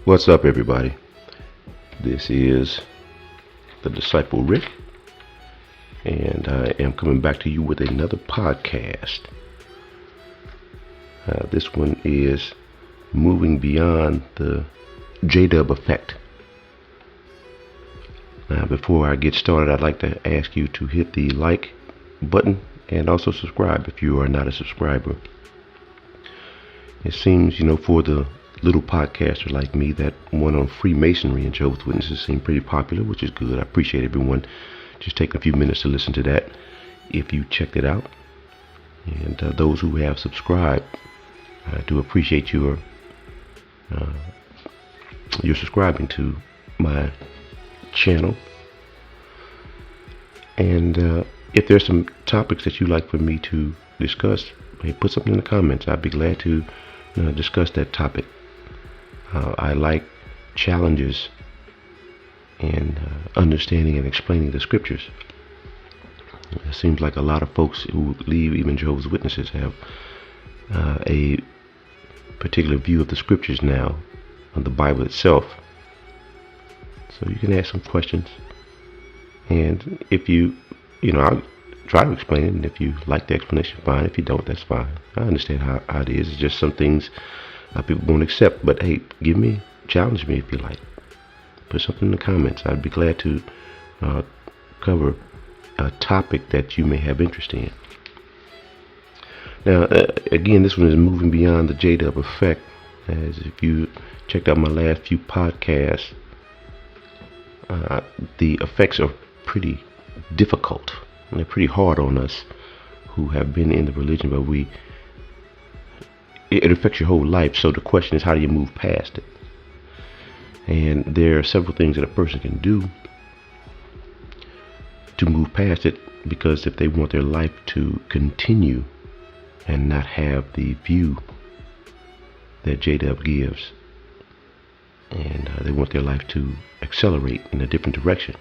What's up, everybody? This is the Disciple Rick, and I am coming back to you with another podcast. This one is moving beyond the J-Dub effect. Now, before I get started, I'd like to ask you to hit the like button and also subscribe if you are not a subscriber. It seems, for the little podcaster like me, that one on Freemasonry and Jehovah's Witnesses seemed pretty popular, which is good. I appreciate everyone just taking a few minutes to listen to that if you checked it out. And those who have subscribed, I do appreciate your subscribing to my channel. And if there's some topics that you'd like for me to discuss, hey, put something in the comments. I'd be glad to discuss that topic. I like challenges in understanding and explaining the scriptures. It seems like a lot of folks who leave even Jehovah's Witnesses have a particular view of the scriptures now, of the Bible itself. So you can ask some questions, and if I'll try to explain it, and if you like the explanation, fine. If you don't, that's fine. I understand how it is. It's just some things people won't accept, but hey, challenge me if you like. Put something in the comments. I'd be glad to cover a topic that you may have interest in. Now, again, this one is moving beyond the J-Dub effect. As if you checked out my last few podcasts, the effects are pretty difficult. And they're pretty hard on us who have been in the religion, but it affects your whole life. So the question is, how do you move past it? And there are several things that a person can do to move past it, because if they want their life to continue and not have the view that J-Dub gives, and they want their life to accelerate in a different direction,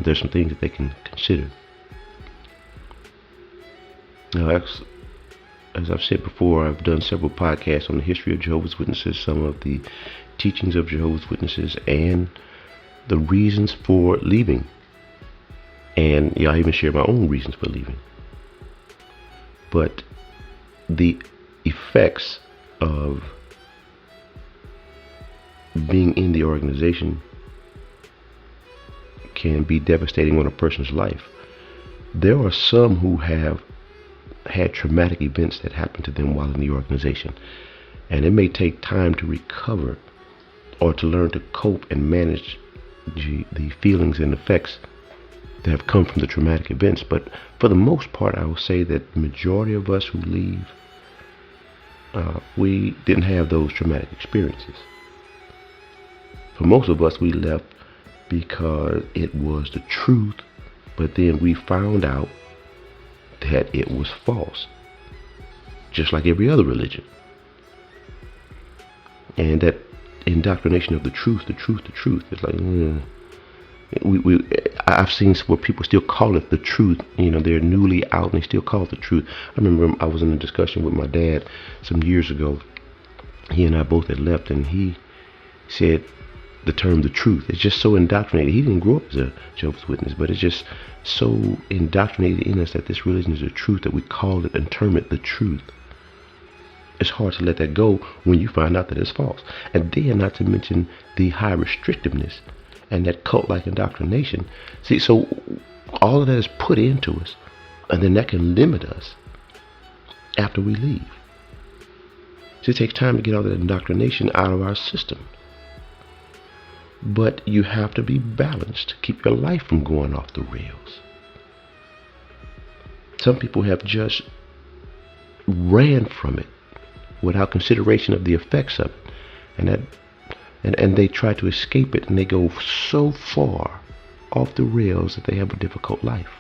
there's some things that they can consider. Now, as I've said before, I've done several podcasts on the history of Jehovah's Witnesses, some of the teachings of Jehovah's Witnesses, and the reasons for leaving. And I even share my own reasons for leaving. But the effects of being in the organization can be devastating on a person's life. There are some who have had traumatic events that happened to them while in the organization, and it may take time to recover or to learn to cope and manage the feelings and effects that have come from the traumatic events. But for the most part, I will say that the majority of us who leave, we didn't have those traumatic experiences. For most of us, we left because it was the truth, but then we found out that it was false, just like every other religion. And that indoctrination of the truth. It's like, I've seen where people still call it the truth. They're newly out and they still call it the truth. I remember I was in a discussion with my dad some years ago. He and I both had left, and he said the term the truth. It's just so indoctrinated. He didn't grow up as a Jehovah's Witness, but it's just so indoctrinated in us that this religion is the truth, that we call it and term it the truth. It's hard to let that go when you find out that it's false. And then, not to mention the high restrictiveness and that cult-like indoctrination. See, so all of that is put into us, and then that can limit us after we leave. So it takes time to get all that indoctrination out of our system. But you have to be balanced to keep your life from going off the rails. Some people have just ran from it without consideration of the effects of it, and they try to escape it, and they go so far off the rails that they have a difficult life.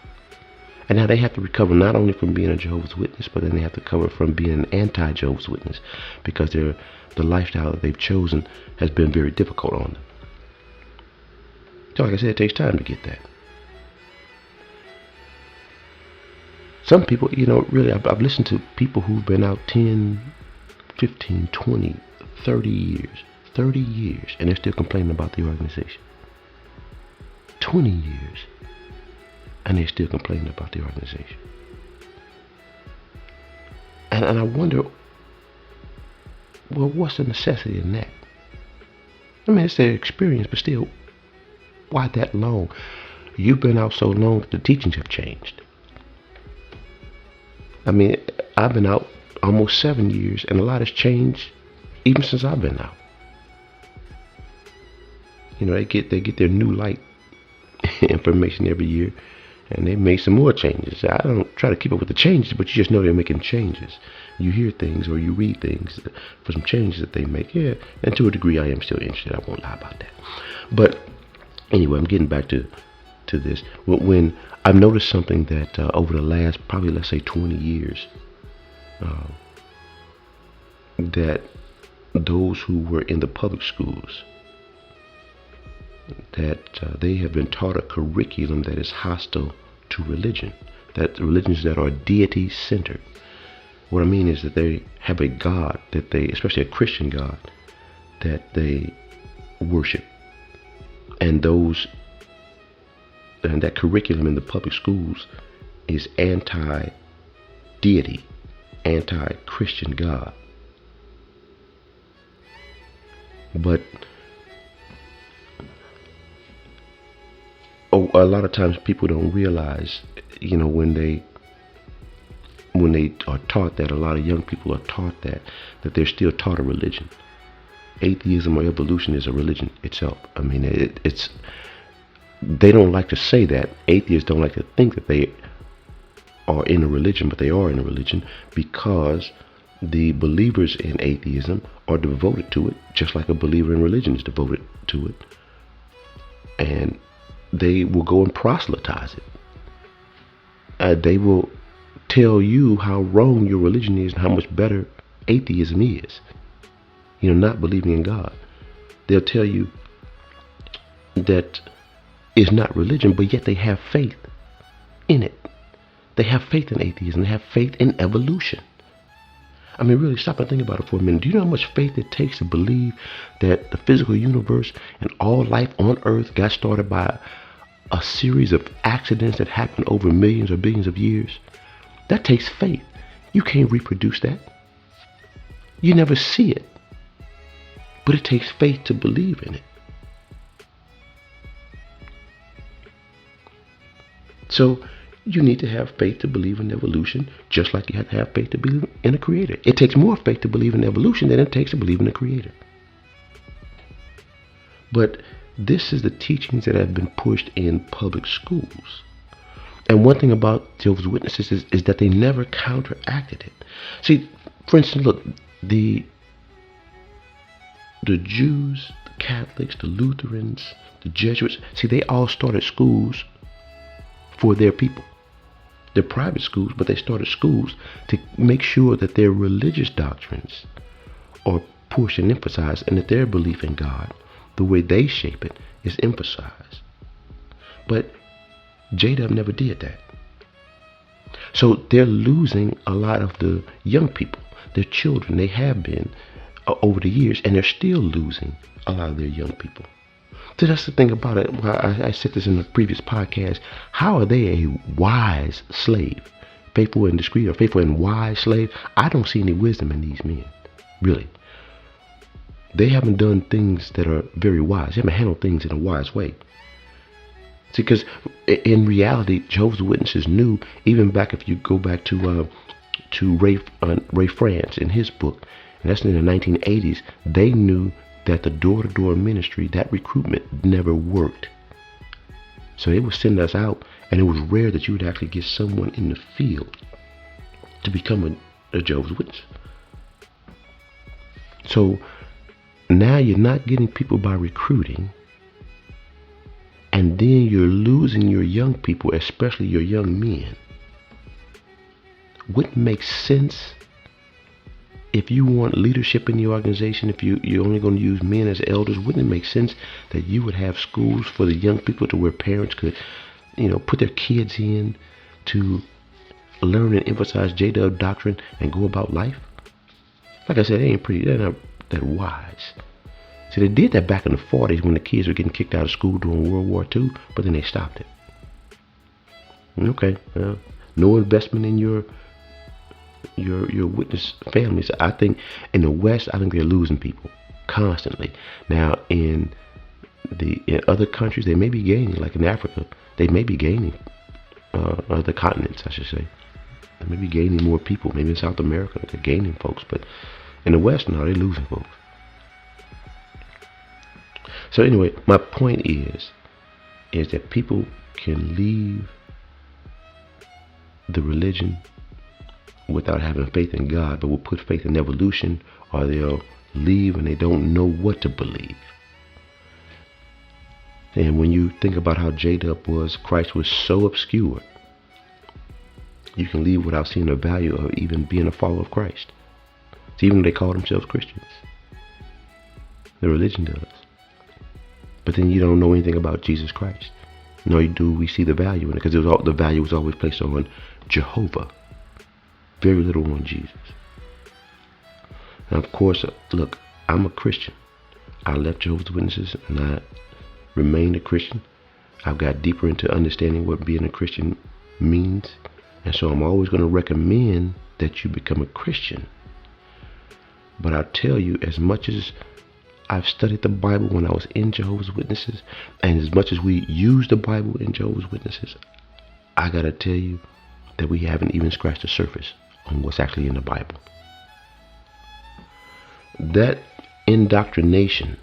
And now they have to recover not only from being a Jehovah's Witness, but then they have to recover from being an anti-Jehovah's Witness, because the lifestyle that they've chosen has been very difficult on them. So like I said, it takes time to get that. Some people, really, I've listened to people who've been out 10, 15, 20, 30 years, 30 years and they're still complaining about the organization. 20 years and they're still complaining about the organization. And I wonder, well, what's the necessity in that? I mean, it's their experience, but still, why that long? You've been out so long that the teachings have changed. I mean, I've been out almost 7 years, and a lot has changed even since I've been out. You know, they get their new light information every year, and they made some more changes. I don't try to keep up with the changes, but you just know they're making changes. You hear things or you read things for some changes that they make. Yeah, and to a degree, I am still interested. I won't lie about that. But anyway, I'm getting back to this. When I've noticed something that over the last probably, let's say, 20 years, that those who were in the public schools, that they have been taught a curriculum that is hostile to religion, that religions that are deity centered. What I mean is that they have a God that they, especially a Christian God, that they worship, and that curriculum in the public schools is anti-deity, anti-Christian God. But a lot of times people don't realize, you know, when they are taught that, a lot of young people are taught that they're still taught a religion. Atheism or evolution is a religion itself. I mean, it's they don't like to say that. Atheists don't like to think that they are in a religion, but they are in a religion because the believers in atheism are devoted to it, just like a believer in religion is devoted to it. And they will go and proselytize it. They will tell you how wrong your religion is and how much better atheism is. You know, not believing in God. They'll tell you that it's not religion, but yet they have faith in it. They have faith in atheism. They have faith in evolution. I mean, really stop and think about it for a minute. Do you know how much faith it takes to believe that the physical universe and all life on Earth got started by a series of accidents that happened over millions or billions of years? That takes faith. You can't reproduce that. You never see it. But it takes faith to believe in it. So you need to have faith to believe in evolution, just like you have to have faith to believe in a creator. It takes more faith to believe in evolution than it takes to believe in a creator. But this is the teachings that have been pushed in public schools. And one thing about Jehovah's Witnesses is that they never counteracted it. See, for instance, look, the Jews, the Catholics, the Lutherans, the Jesuits, see, they all started schools for their people. They're private schools, but they started schools to make sure that their religious doctrines are pushed and emphasized, and that their belief in God, the way they shape it, is emphasized. But J-Dub never did that. So they're losing a lot of the young people, their children. They have been over the years, and they're still losing a lot of their young people. So that's the thing about it. Well, I said this in a previous podcast. How are they a wise slave? Faithful and discreet, or faithful and wise slave? I don't see any wisdom in these men. Really. They haven't done things that are very wise. They haven't handled things in a wise way. See, because in reality, Jehovah's Witnesses knew, even back, if you go back to Ray France in his book, and that's in the 1980s, they knew that the door-to-door ministry, that recruitment, never worked. So they would send us out, and it was rare that you would actually get someone in the field to become a Jehovah's Witness. So now you're not getting people by recruiting, and then you're losing your young people, especially your young men. Wouldn't make sense if you want leadership in the organization, if you're only going to use men as elders? Wouldn't it make sense that you would have schools for the young people to where parents could, put their kids in to learn and emphasize J-Dub doctrine and go about life? Like I said, they're not that wise. See, they did that back in the 40s when the kids were getting kicked out of school during World War II, but then they stopped it. Okay, no investment in your witness families. I think in the West, I think they're losing people constantly. Now in other countries, they may be gaining, like in Africa, they may be gaining, other continents, I should say. They may be gaining more people. Maybe in South America, they're gaining folks, but in the West, no, they're losing folks. So anyway, my point is that people can leave the religion without having faith in God, but will put faith in evolution, or they'll leave and they don't know what to believe. And when you think about how J-Dub was, Christ was so obscure, you can leave without seeing the value of even being a follower of Christ. So even though they call themselves Christians, the religion does. But then you don't know anything about Jesus Christ. Nor do we see the value in it, because the value was always placed on Jehovah. Very little on Jesus. Now, of course, look, I'm a Christian. I left Jehovah's Witnesses and I remained a Christian. I've got deeper into understanding what being a Christian means. And so I'm always going to recommend that you become a Christian. But I'll tell you, as much as I've studied the Bible when I was in Jehovah's Witnesses, and as much as we use the Bible in Jehovah's Witnesses, I got to tell you that we haven't even scratched the surface on what's actually in the Bible. That indoctrination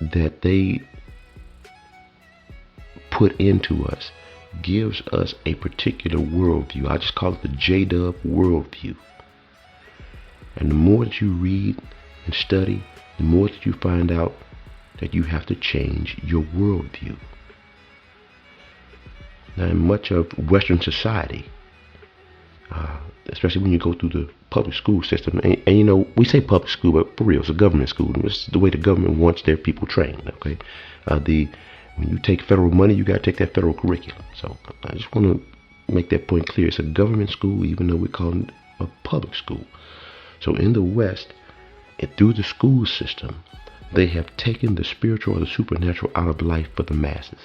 that they put into us gives us a particular worldview. I just call it the J-Dub worldview. And the more that you read and study, the more that you find out that you have to change your worldview. Now, in much of Western society, especially when you go through the public school system, and you know, we say public school, but for real, it's a government school. It's the way the government wants their people trained. Okay, when you take federal money, you got to take that federal curriculum. So I just want to make that point clear. It's a government school, even though we call it a public school. So in the West, and through the school system, they have taken the spiritual or the supernatural out of life for the masses.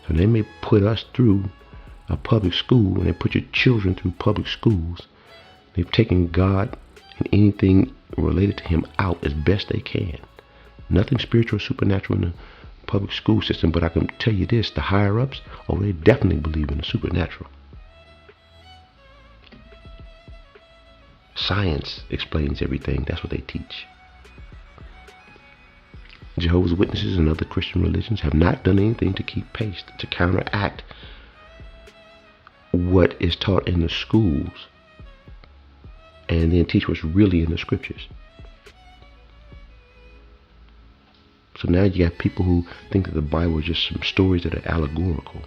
So they may put us through a public school, and they put your children through public schools. They've taken God and anything related to Him out as best they can. Nothing spiritual or supernatural in the public school system, but I can tell you this, the higher ups, they definitely believe in the supernatural. Science explains everything. That's what they teach. Jehovah's Witnesses and other Christian religions have not done anything to keep pace, to counteract what is taught in the schools, and then teach what's really in the scriptures. So now you got people who think that the Bible is just some stories that are allegorical.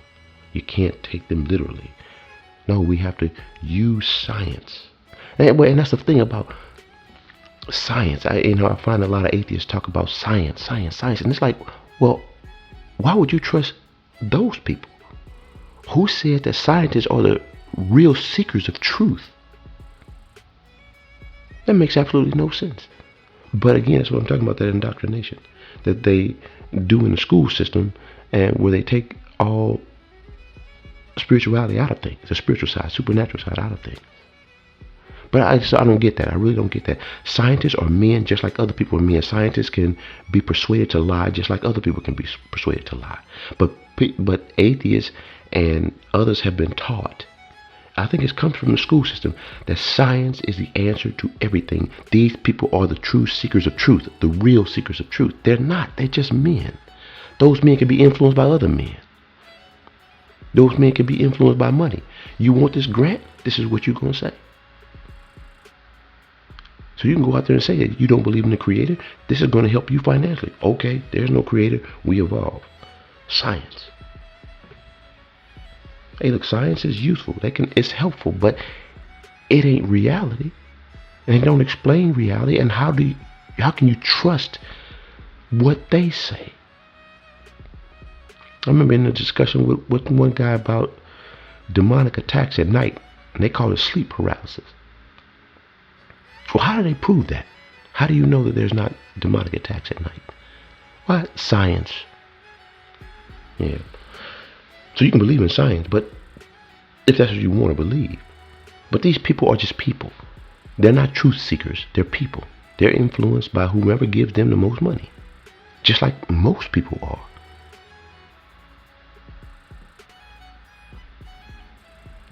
You can't take them literally. No, we have to use science. And that's the thing about science. I find a lot of atheists talk about science. And it's like, well, why would you trust those people? Who said that scientists are the real seekers of truth? That makes absolutely no sense. But again, that's what I'm talking about, that indoctrination that they do in the school system, and where they take all spirituality out of things, the spiritual side, supernatural side out of things. But I don't get that. I really don't get that. Scientists are men just like other people are men. Scientists can be persuaded to lie just like other people can be persuaded to lie. But atheists and others have been taught, I think it comes from the school system, that science is the answer to everything. These people are the true seekers of truth, the real seekers of truth. They're not. They're just men. Those men can be influenced by other men. Those men can be influenced by money. You want this grant? This is what you're going to say. So you can go out there and say that you don't believe in the creator. This is going to help you financially. Okay, there's no creator. We evolve. Science. Hey, look, science is useful. It's helpful, but it ain't reality. And they don't explain reality. And how can you trust what they say? I remember in a discussion with one guy about demonic attacks at night, and they call it sleep paralysis. Well, how do they prove that? How do you know that there's not demonic attacks at night? Why? Science. Yeah. So you can believe in science, but if that's what you want to believe. But these people are just people. They're not truth seekers. They're people. They're influenced by whomever gives them the most money. Just like most people are.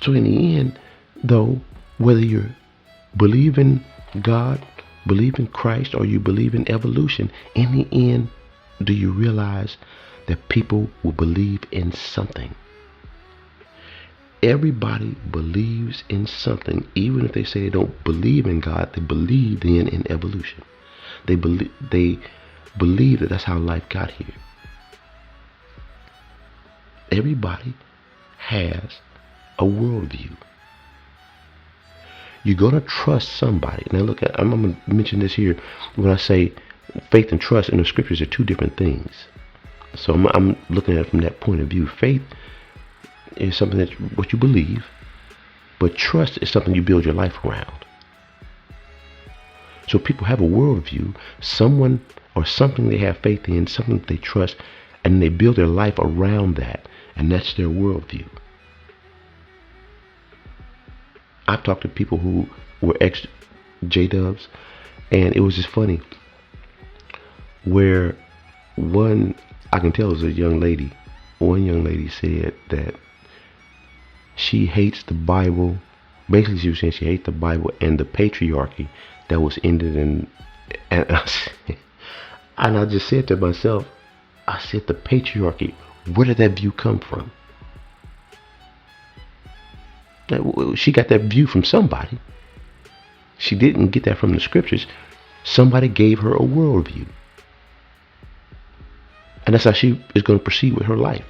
So in the end, though, whether you believe in God, believe in Christ, or you believe in evolution, in the end, do you realize that people will believe in something? Everybody believes in something. Even if they say they don't believe in God, they believe then in evolution. They believe that that's how life got here. Everybody has a worldview. You're going to trust somebody. Now look, I'm going to mention this here. When I say faith and trust in the scriptures are two different things. So I'm looking at it from that point of view. Faith is something that what you believe, but trust is something you build your life around. So people have a worldview, someone or something they have faith in, something they trust, and they build their life around that, and that's their worldview. I've talked to people who were ex-J-Dubs, and it was just funny where one, I can tell it was a young lady, one young lady said that she hates the Bible. Basically, she was saying she hates the Bible and the patriarchy that was ended in, and I just said to myself, I said, the patriarchy, where did that view come from? She got that view from somebody. She didn't get that from the scriptures. Somebody gave her a worldview. And that's how she is going to proceed with her life.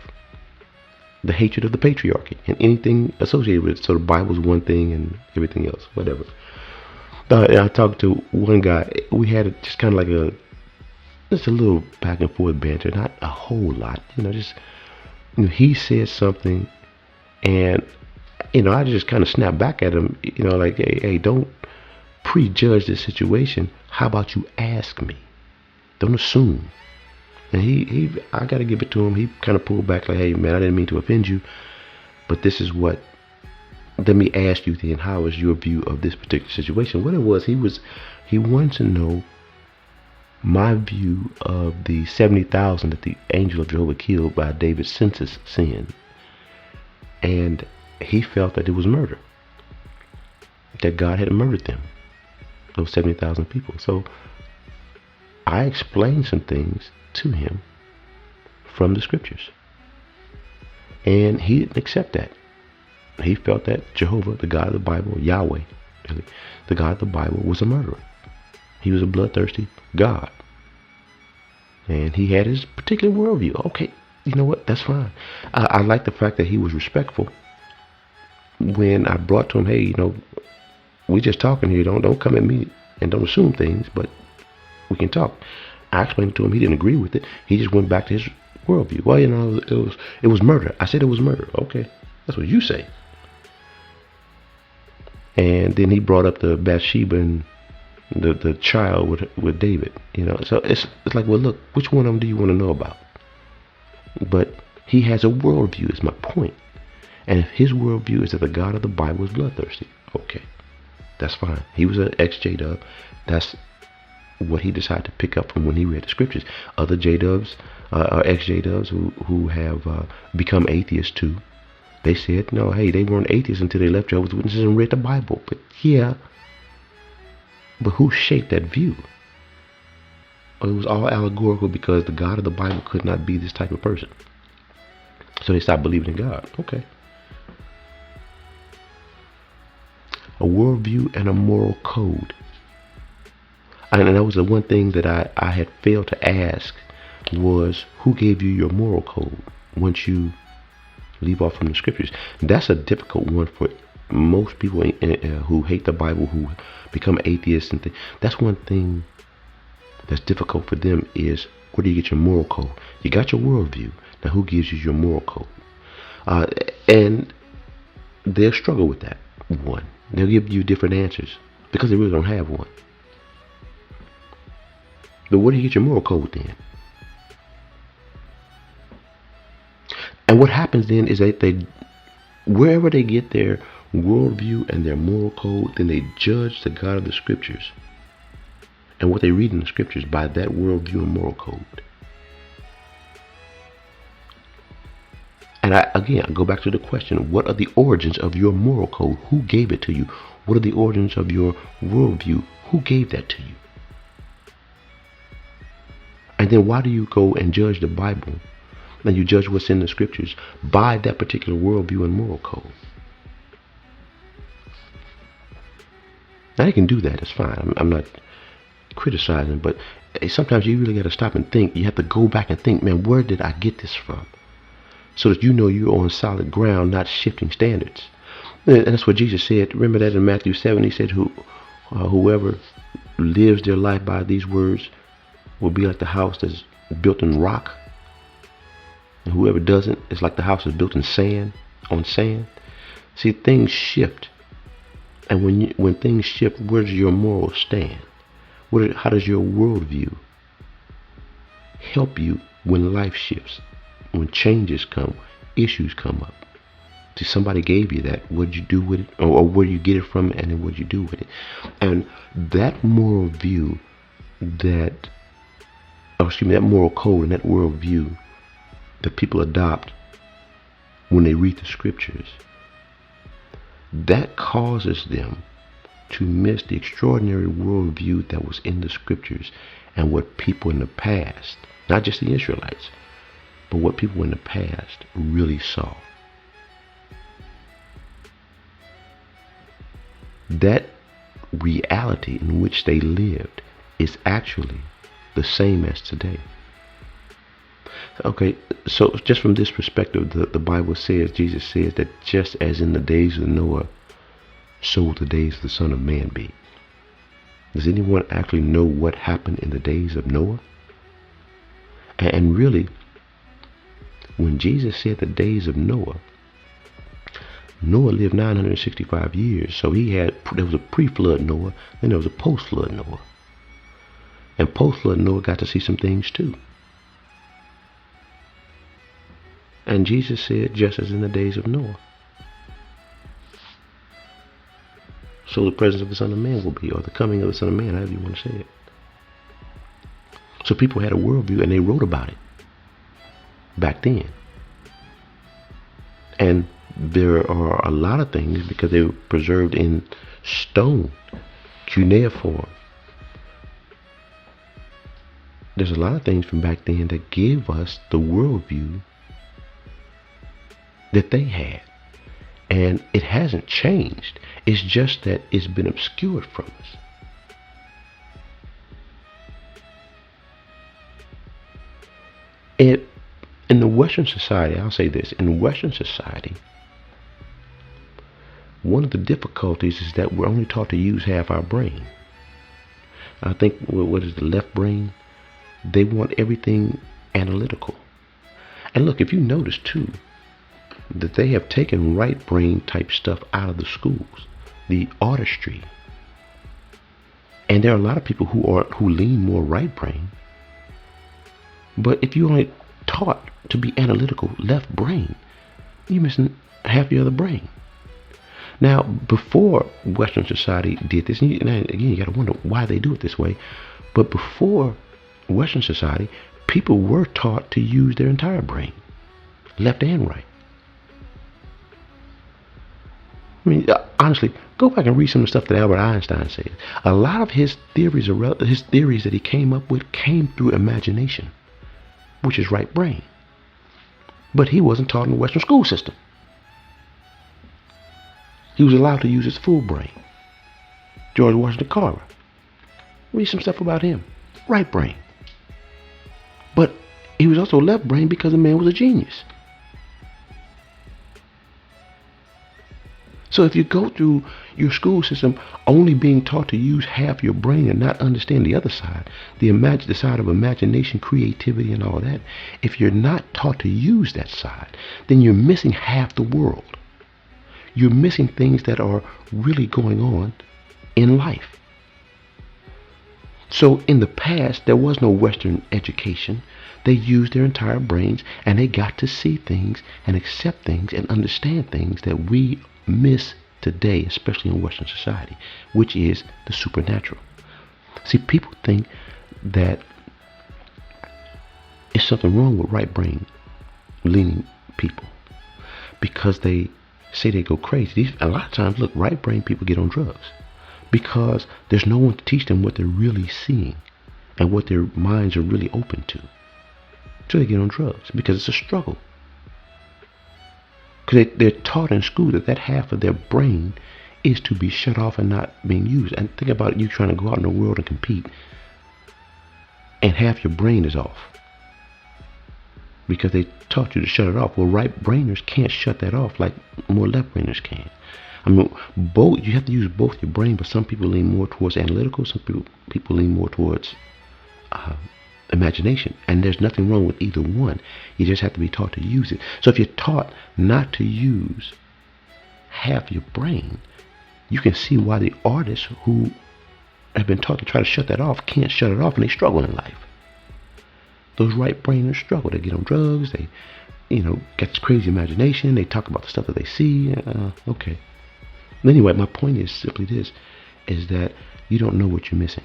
The hatred of the patriarchy and anything associated with it. So the Bible's one thing and everything else, whatever. I talked to one guy. We had just kind of like just a little back and forth banter, not a whole lot. He said something, and I just kind of snapped back at him. Like, hey, don't prejudge the situation. How about you ask me? Don't assume. And I got to give it to him. He kind of pulled back like, hey, man, I didn't mean to offend you, but this is what, let me ask you then, how is your view of this particular situation? What it was, he wanted to know my view of the 70,000 that the angel of Jehovah killed by David's census sin. And he felt that it was murder, that God had murdered them, those 70,000 people. So I explained some things to him from the scriptures, and he didn't accept that. He felt that Jehovah, the God of the Bible, Yahweh, really, the God of the Bible, was a murderer. He was a bloodthirsty God, and he had his particular worldview. Okay, you know what? That's fine. I like the fact that he was respectful when I brought to him, hey, we just talking here. Don't come at me and don't assume things, but we can talk. I explained it to him. He didn't agree with it. He just went back to his worldview. Well, it was murder. I said it was murder. Okay, that's what you say. And then he brought up the Bathsheba and the child with David. So it's like, well, look, which one of them do you want to know about? But he has a worldview, is my point. And if his worldview is that the God of the Bible is bloodthirsty, okay, that's fine. He was an ex-J-Dub. That's what he decided to pick up from when he read the scriptures. Other J-Dubs, or ex-J-Dubs who have become atheists too, they said, no, hey, they weren't atheists until they left Jehovah's Witnesses and read the Bible. But yeah, but who shaped that view? Well, it was all allegorical because the God of the Bible could not be this type of person. So they stopped believing in God. Okay. A worldview and a moral code. And that was the one thing that I had failed to ask was, who gave you your moral code once you leave off from the scriptures? That's a difficult one for most people who hate the Bible, who become atheists and that's one thing that's difficult for them, is where do you get your moral code? You got your worldview. Now who gives you your moral code? And they'll struggle with that one. They'll give you different answers because they really don't have one. But where do you get your moral code then? And what happens then is that wherever they get their worldview and their moral code, then they judge the God of the scriptures and what they read in the scriptures by that worldview and moral code. And I go back to the question, what are the origins of your moral code? Who gave it to you? What are the origins of your worldview? Who gave that to you? And then why do you go and judge the Bible and you judge what's in the scriptures by that particular worldview and moral code? Now you can do that, it's fine. I'm not criticizing, but sometimes you really got to stop and think. You have to go back and think, man, where did I get this from? So that you know you're on solid ground, not shifting standards. And that's what Jesus said. Remember that in Matthew 7, he said, whoever lives their life by these words will be like the house that's built in rock. And whoever doesn't is like the house that's built in sand, on sand. See, things shift. And when things shift, where does your morals stand? How does your worldview help you when life shifts? When changes come, issues come up. See, somebody gave you that. What did you do with it? Or where do you get it from? And then what did you do with it? And that moral view, that moral code and that world view that people adopt when they read the scriptures, that causes them to miss the extraordinary worldview that was in the scriptures and what people in the past, not just the Israelites, but what people in the past really saw. That reality in which they lived is actually the same as today. Okay, so just from this perspective, the Bible says, Jesus says that just as in the days of Noah, so will the days of the Son of Man be. Does anyone actually know what happened in the days of Noah? And really, when Jesus said the days of Noah, Noah lived 965 years. So there was a pre-flood Noah, then there was a post-flood Noah. And post-flood Noah got to see some things too. And Jesus said, just as in the days of Noah, so the presence of the Son of Man will be, or the coming of the Son of Man, however you want to say it. So people had a worldview and they wrote about it back then. And there are a lot of things, because they were preserved in stone, cuneiform. There's a lot of things from back then that give us the worldview that they had. And it hasn't changed. It's just that it's been obscured from us. In the Western society, I'll say this, in Western society, one of the difficulties is that we're only taught to use half our brain. I think, what is the left brain? They want everything analytical. And look, if you notice too, that they have taken right brain type stuff out of the schools, the artistry. And there are a lot of people who lean more right brain. But if you only taught to be analytical left brain, you're missing half your other brain. Now, before Western society did this, and again, you got to wonder why they do it this way. But before Western society, people were taught to use their entire brain, left and right. I mean, honestly, go back and read some of the stuff that Albert Einstein said. A lot of his theories that he came up with came through imagination, which is right brain. But he wasn't taught in the Western school system. He was allowed to use his full brain. George Washington Carver. Read some stuff about him. Right brain. But he was also left brain because the man was a genius. So if you go through your school system only being taught to use half your brain and not understand the other side, the side of imagination, creativity, and all that, if you're not taught to use that side, then you're missing half the world. You're missing things that are really going on in life. So in the past, there was no Western education. They used their entire brains and they got to see things and accept things and understand things that we miss today, especially in Western society, which is the supernatural. See, people think that it's something wrong with right brain leaning people because they say they go crazy. A lot of times, look, right brain people get on drugs because there's no one to teach them what they're really seeing and what their minds are really open to. So they get on drugs because it's a struggle. Because they're taught in school that half of their brain is to be shut off and not being used. And think about you trying to go out in the world and compete and half your brain is off because they taught you to shut it off. Well, right brainers can't shut that off like more left brainers can. I mean, both, you have to use both your brain, but some people lean more towards analytical, some people lean more towards imagination, and there's nothing wrong with either one. You just have to be taught to use it. So if you're taught not to use half your brain, you can see why the artists who have been taught to try to shut that off can't shut it off, and they struggle in life. Those right brainers struggle. They get on drugs, they get this crazy imagination, they talk about the stuff that they see. Okay. Anyway, my point is simply this, is that you don't know what you're missing.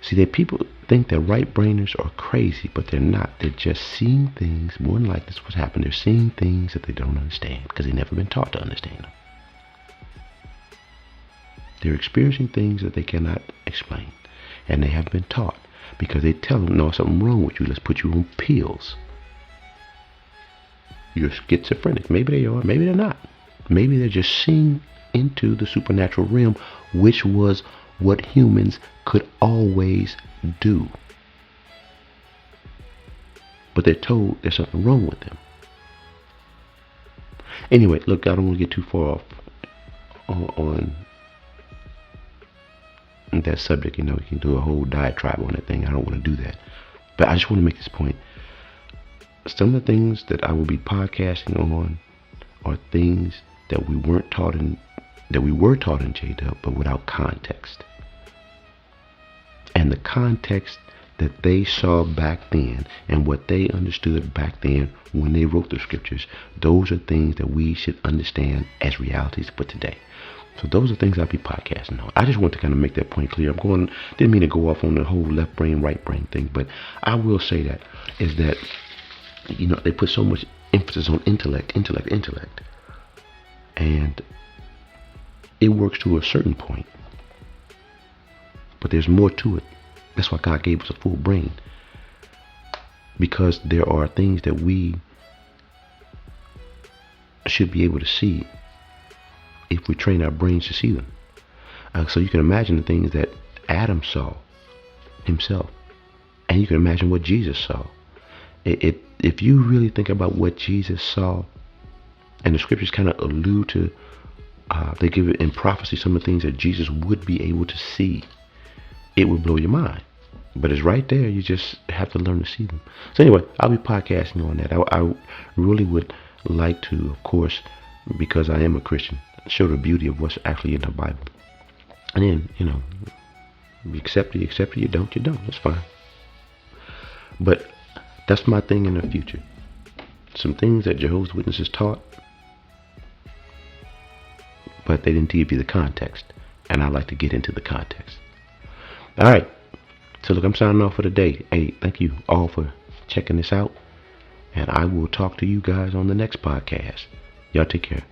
See, that people think that right brainers are crazy, but they're not. They're just seeing things, more than likely that's what's happened. They're seeing things that they don't understand because they've never been taught to understand them. They're experiencing things that they cannot explain, and they haven't been taught because they tell them, no, something wrong with you. Let's put you on pills. You're schizophrenic. Maybe they are, maybe they're not. Maybe they're just seeing into the supernatural realm, which was what humans could always do. But they're told there's something wrong with them. Anyway, look, I don't want to get too far off on that subject. You can do a whole diatribe on that thing. I don't want to do that. But I just want to make this point. Some of the things that I will be podcasting on are things that we were taught in J-Dub, but without context. And the context that they saw back then and what they understood back then when they wrote the scriptures, those are things that we should understand as realities for today. So those are things I'll be podcasting on. I just want to kind of make that point clear. Didn't mean to go off on the whole left brain, right brain thing, but I will say that is that, they put so much emphasis on intellect. And it works to a certain point. But there's more to it. That's why God gave us a full brain. Because there are things that we should be able to see if we train our brains to see them. So you can imagine the things that Adam saw himself. And you can imagine what Jesus saw. If you really think about what Jesus saw, and the scriptures kind of allude to, they give it in prophecy some of the things that Jesus would be able to see, it would blow your mind. But it's right there. You just have to learn to see them. So anyway, I'll be podcasting on that. I really would like to, of course, because I am a Christian, show the beauty of what's actually in the Bible. And then, you accept it, you don't, That's fine. But that's my thing in the future. Some things that Jehovah's Witnesses taught, but they didn't give you the context. And I like to get into the context. All right. So look, I'm signing off for the day. Hey, thank you all for checking this out. And I will talk to you guys on the next podcast. Y'all take care.